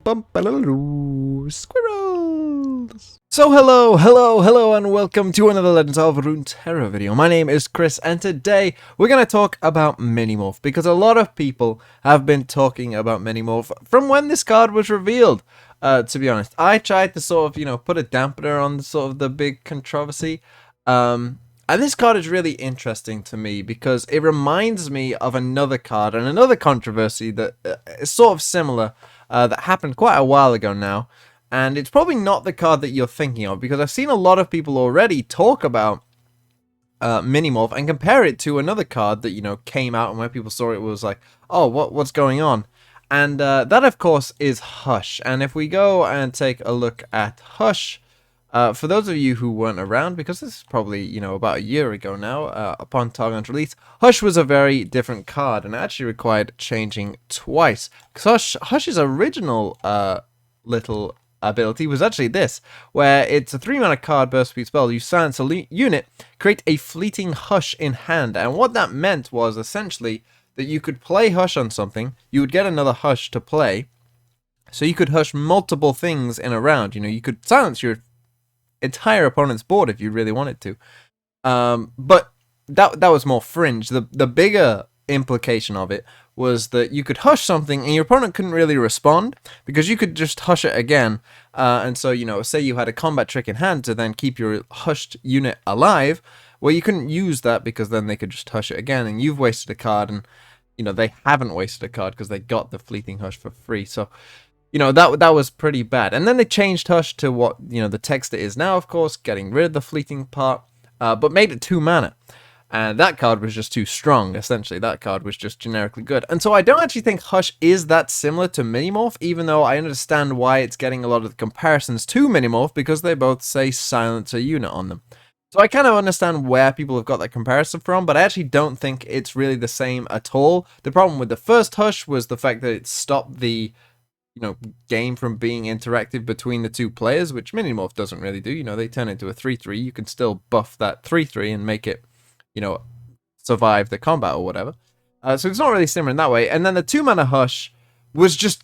Squirrels! So hello, and welcome to another Legends of Runeterra video. My name is Chris, and today we're going to talk about Minimorph, because a lot of people have been talking about Minimorph from when this card was revealed. To be honest, I tried to sort of, put a dampener on the big controversy. And this card is really interesting to me because it reminds me of another card and another controversy that is sort of similar. That happened quite a while ago now, and it's probably not the card that you're thinking of, because I've seen a lot of people already talk about Minimorph and compare it to another card that came out, and when people saw it was like, oh, what's going on? And that of course is Hush. And if we go and take a look at Hush, for those of you who weren't around, because this is probably, about a year ago now, upon Targon's release, Hush was a very different card, and actually required changing twice. Because Hush's original little ability was actually this, where it's a 3-mana card, burst speed spell. You silence a unit, create a fleeting Hush in hand. And what that meant was essentially that you could play Hush on something, you would get another Hush to play, so you could Hush multiple things in a round. You could silence your entire opponent's board if you really wanted to, but that was more fringe. The bigger implication of it was that you could Hush something and your opponent couldn't really respond, because you could just Hush it again, and so say you had a combat trick in hand to then keep your hushed unit alive. Well, you couldn't use that, because then they could just Hush it again, and you've wasted a card, and they haven't wasted a card because they got the fleeting Hush for free. So that was pretty bad. And then they changed Hush to what, the text it is now, of course, getting rid of the fleeting part, but made it 2 mana. And that card was just too strong, essentially. That card was just generically good. And so I don't actually think Hush is that similar to Minimorph, even though I understand why it's getting a lot of the comparisons to Minimorph, because they both say silence a unit on them. So I kind of understand where people have got that comparison from, but I actually don't think it's really the same at all. The problem with the first Hush was the fact that it stopped the game from being interactive between the two players, which Minimorph doesn't really do. They turn into a 3/3. You can still buff that 3/3 and make it, survive the combat or whatever. So it's not really similar in that way. And then the 2-mana Hush was just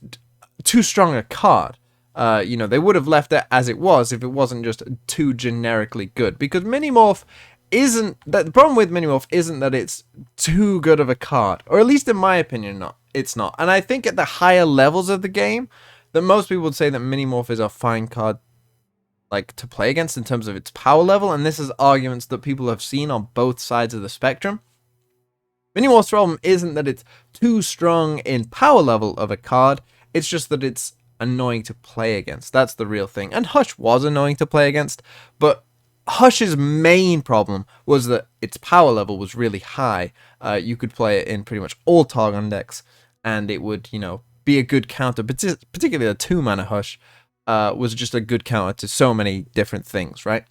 too strong a card. They would have left it as it was if it wasn't just too generically good. Because Minimorph isn't that. The problem with Minimorph isn't that it's too good of a card, or at least in my opinion, it's not. And I think at the higher levels of the game, that most people would say that Minimorph is a fine card, like, to play against in terms of its power level. And this is arguments that people have seen on both sides of the spectrum. Minimorph's problem isn't that it's too strong in power level of a card. It's just that it's annoying to play against. That's the real thing. And Hush was annoying to play against, but Hush's main problem was that its power level was really high. You could play it in pretty much all Targon decks, and it would, be a good counter. Particularly the 2-mana Hush was just a good counter to so many different things, right?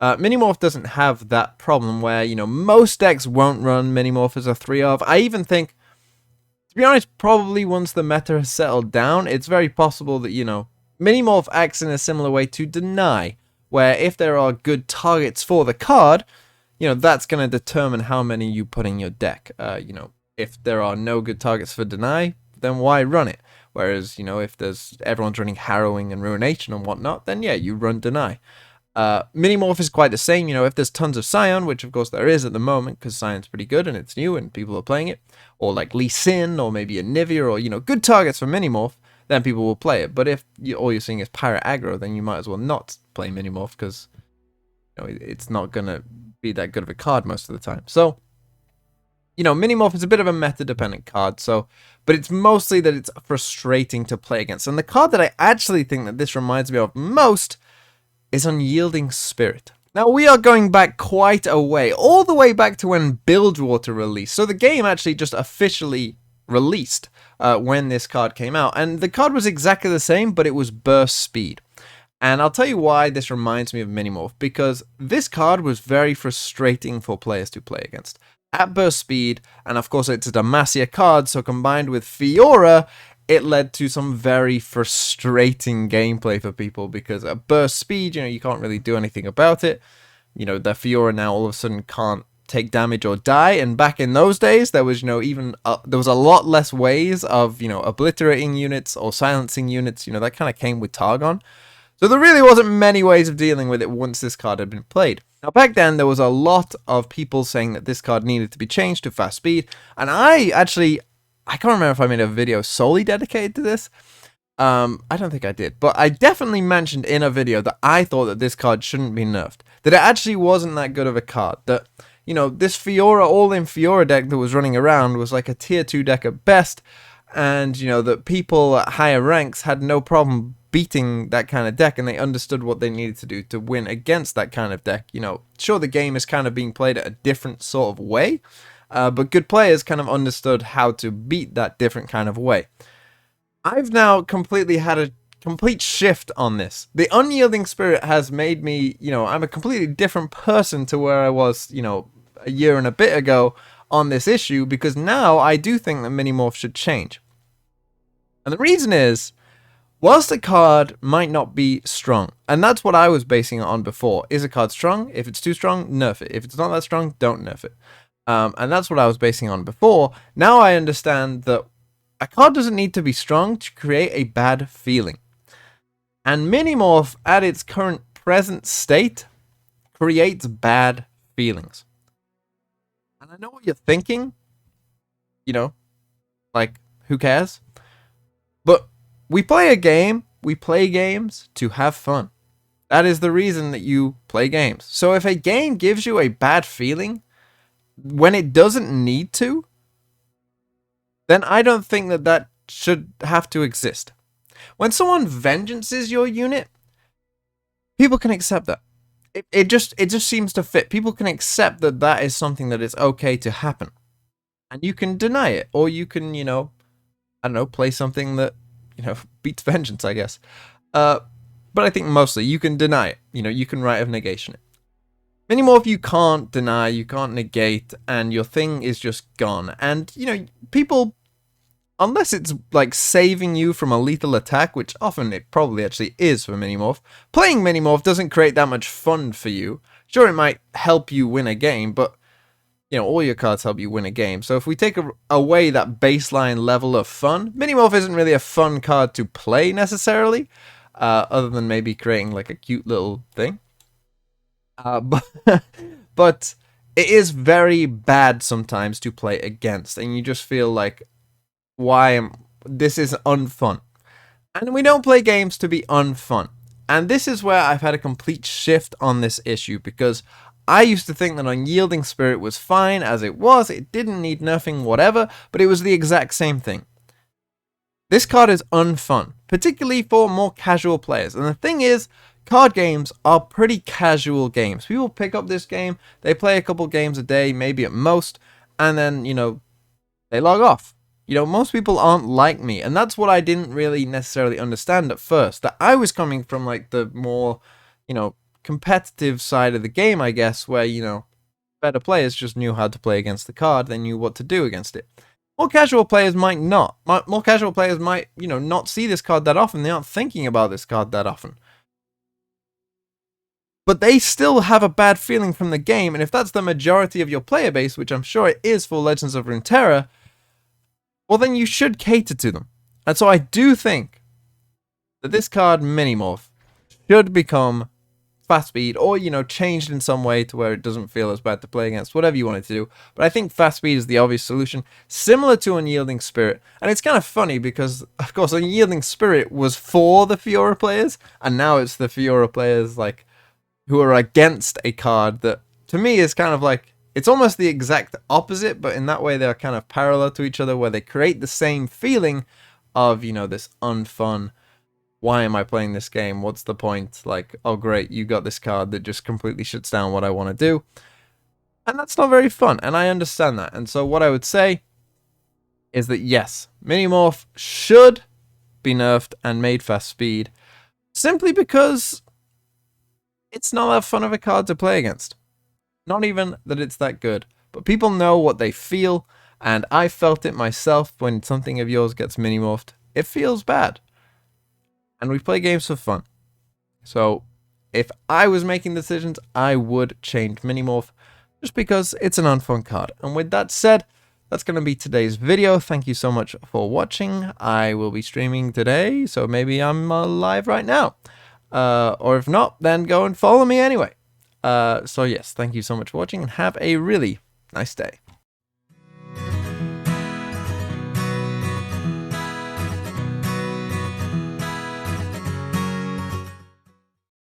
Minimorph doesn't have that problem where, most decks won't run Minimorph as a 3-of. I even think, to be honest, probably once the meta has settled down, it's very possible that, Minimorph acts in a similar way to Deny, where if there are good targets for the card, that's going to determine how many you put in your deck. If there are no good targets for Deny, then why run it? Whereas, if everyone's running Harrowing and Ruination and whatnot, then yeah, you run Deny. Minimorph is quite the same. If there's tons of Scion, which of course there is at the moment, because Scion's pretty good and it's new and people are playing it, or like Lee Sin, or maybe a Nivea, or, good targets for Minimorph, then people will play it. But if all you're seeing is Pirate Aggro, then you might as well not play Minimorph, because it's not going to be that good of a card most of the time. So, Minimorph is a bit of a meta-dependent card, but it's mostly that it's frustrating to play against. And the card that I actually think that this reminds me of most is Unyielding Spirit. Now, we are going back quite a way, all the way back to when Bilgewater released. So the game actually just officially released when this card came out, and the card was exactly the same, but it was burst speed. And I'll tell you why this reminds me of Minimorph, because this card was very frustrating for players to play against. At burst speed, and of course it's a Demacia card, so combined with Fiora, it led to some very frustrating gameplay for people, because at burst speed, you can't really do anything about it. The Fiora now all of a sudden can't take damage or die. And back in those days, there was, there was a lot less ways of, obliterating units or silencing units. That kind of came with Targon. So there really wasn't many ways of dealing with it once this card had been played. Now back then, there was a lot of people saying that this card needed to be changed to fast speed. And I can't remember if I made a video solely dedicated to this. I don't think I did, but I definitely mentioned in a video that I thought that this card shouldn't be nerfed. That it actually wasn't that good of a card. That, this Fiora, all-in Fiora deck that was running around was like a tier 2 deck at best. And, that people at higher ranks had no problem beating that kind of deck, and they understood what they needed to do to win against that kind of deck. Sure, the game is kind of being played at a different sort of way, but good players kind of understood how to beat that different kind of way. I've now completely had a complete shift on this. The Unyielding Spirit has made me, I'm a completely different person to where I was, a year and a bit ago on this issue, because now I do think that Minimorph should change. And the reason is, whilst a card might not be strong, and that's what I was basing it on before. Is a card strong? If it's too strong, nerf it. If it's not that strong, don't nerf it. And that's what I was basing on before. Now I understand that a card doesn't need to be strong to create a bad feeling. And Minimorph, at its current present state, creates bad feelings. And I know what you're thinking. Like, who cares? But we play games to have fun. That is the reason that you play games. So if a game gives you a bad feeling when it doesn't need to, then I don't think that that should have to exist. When someone vengeances your unit, people can accept that. It just seems to fit. People can accept that that is something that is okay to happen. And you can deny it, or you can, play something that, beats vengeance, I guess. But I think mostly you can deny it. You can Rite of Negation it. Minimorph, you can't deny, you can't negate, and your thing is just gone. And, people, unless it's like saving you from a lethal attack, which often it probably actually is for Minimorph, playing Minimorph doesn't create that much fun for you. Sure, it might help you win a game, but, all your cards help you win a game. So if we take away that baseline level of fun, Minimorph isn't really a fun card to play necessarily, other than maybe creating like a cute little thing. But it is very bad sometimes to play against, and you just feel like, this is unfun. And we don't play games to be unfun. And this is where I've had a complete shift on this issue, because I used to think that Unyielding Spirit was fine as it was, it didn't need nerfing, whatever, but it was the exact same thing. This card is unfun, particularly for more casual players. And the thing is, card games are pretty casual games. People pick up this game, they play a couple games a day, maybe at most, and then, they log off. Most people aren't like me, and that's what I didn't really necessarily understand at first. That I was coming from, like, the more, competitive side of the game, I guess, where, better players just knew how to play against the card, they knew what to do against it. More casual players might not. More casual players might, not see this card that often, they aren't thinking about this card that often. But they still have a bad feeling from the game, and if that's the majority of your player base, which I'm sure it is for Legends of Runeterra, well, then you should cater to them. And so I do think that this card, Minimorph, should become fast speed, or, changed in some way to where it doesn't feel as bad to play against, whatever you want it to do. But I think fast speed is the obvious solution, similar to Unyielding Spirit. And it's kind of funny because, of course, Unyielding Spirit was for the Fiora players, and now it's the Fiora players, like, who are against a card that, to me, is kind of like, it's almost the exact opposite, but in that way they're kind of parallel to each other, where they create the same feeling of, this unfun, why am I playing this game? What's the point? Like, oh great, you got this card that just completely shuts down what I want to do. And that's not very fun, and I understand that. And so what I would say is that yes, Minimorph should be nerfed and made fast speed, simply because it's not that fun of a card to play against. Not even that it's that good, but people know what they feel, and I felt it myself when something of yours gets Minimorphed. It feels bad. And we play games for fun. So, if I was making decisions, I would change Minimorph just because it's an unfun card. And with that said, that's going to be today's video. Thank you so much for watching. I will be streaming today, so maybe I'm live right now. Or if not, then go and follow me anyway. So yes, thank you so much for watching and have a really nice day.